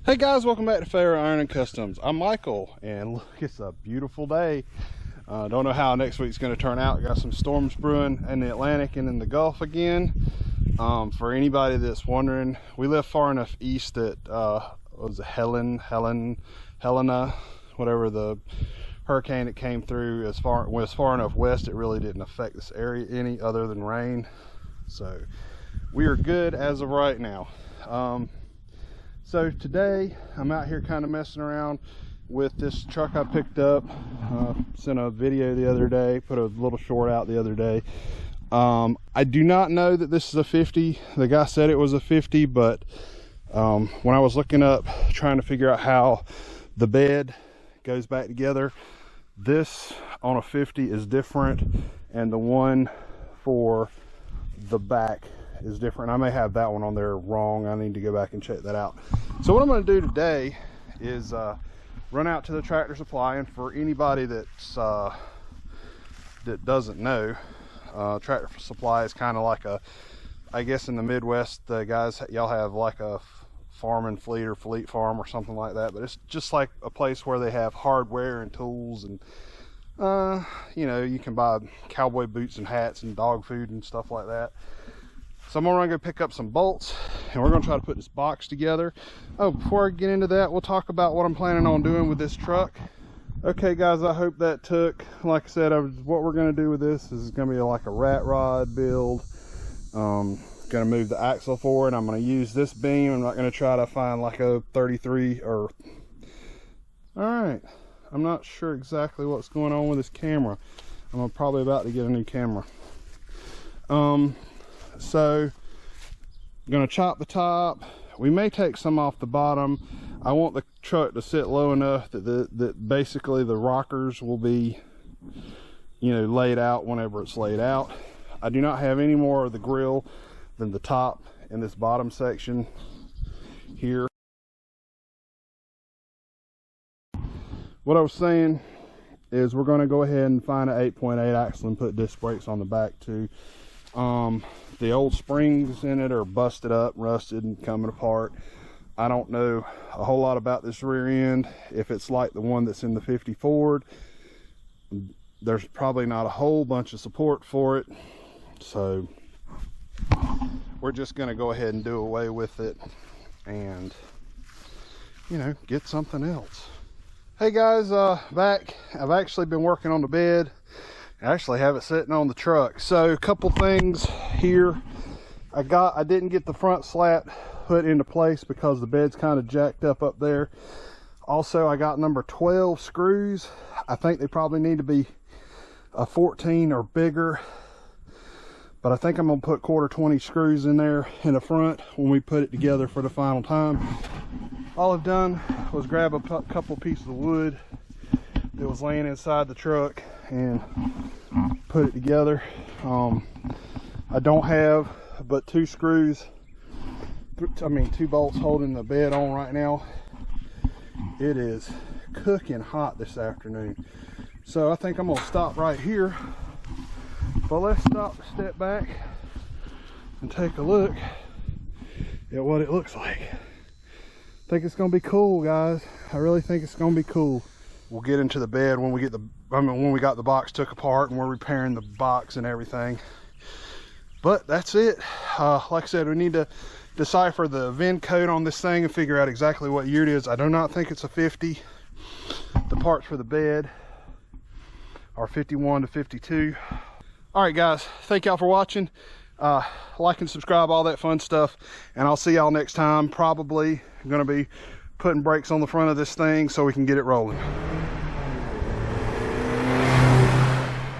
Hey guys, welcome back to Fair Iron and Customs. I'm Michael, and look, it's a beautiful day. Don't know how next week's going to turn out. Got some storms brewing in the Atlantic and in the Gulf again. For anybody that's wondering, we live far enough east that was it Helena, whatever the hurricane that came through, was far enough west it really didn't affect this area any other than rain. So we are good as of right now. So today I'm out here kind of messing around with this truck I picked up. Sent a video the other day, put a little short out the other day. I do not know that this is a 50. The guy said it was a 50, but when I was looking up trying to figure out how the bed goes back together, this on a 50 is different, and the one for the back is different. I may have that one on there wrong. I need to go back and check that out. So what I'm going to do today is run out to the Tractor Supply, and for anybody that's that doesn't know, Tractor Supply is kind of like a, I guess in the Midwest, the guys, y'all have like a farm and fleet or fleet farm or something like that, but it's just like a place where they have hardware and tools, and you know, you can buy cowboy boots and hats and dog food and stuff like that. So I'm gonna go pick up some bolts, and we're gonna try to put this box together. Oh, before I get into that, we'll talk about what I'm planning on doing with this truck. Okay guys, I hope that took. Like I said, what we're gonna do with this is gonna be like a rat rod build. Gonna move the axle forward. I'm gonna use this beam. I'm not gonna try to find like a 33 or... All right, I'm not sure exactly what's going on with this camera. I'm probably about to get a new camera. So I'm gonna chop the top. We may take some off the bottom. I want the truck to sit low enough that that basically the rockers will be, you know, laid out whenever it's laid out. I do not have any more of the grill than the top in this bottom section here. What I was saying is we're going to go ahead and find an 8.8 axle and put disc brakes on the back too. The old springs in it are busted up, rusted, and coming apart. I don't know a whole lot about this rear end. If it's like the one that's in the 50 Ford, there's probably not a whole bunch of support for it. So we're just going to go ahead and do away with it and, you know, get something else. Hey guys, back. I've actually been working on the bed. I actually have it sitting on the truck. So a couple things here. I didn't get the front slat put into place because the bed's kind of jacked up there. Also, I got number 12 screws. I think they probably need to be a 14 or bigger, but I think I'm gonna put 1/4 screws in there in the front when we put it together for the final time. All I've done was grab a couple pieces of wood that was laying inside the truck and put it together. I don't have but 2 screws, I mean 2 bolts holding the bed on right now. It is cooking hot this afternoon, so I think I'm gonna stop right here. But let's step back and take a look at what it looks like. I think it's gonna be cool, guys. I really think it's gonna be cool. We'll get into the bed when we get when we got the box took apart and we're repairing the box and everything. But that's it. Like I said, we need to decipher the VIN code on this thing and figure out exactly what year it is. I do not think it's a 50. The parts for the bed are 51 to 52. All right guys, thank y'all for watching. Like and subscribe, all that fun stuff, and I'll see y'all next time. Probably gonna be putting brakes on the front of this thing so we can get it rolling.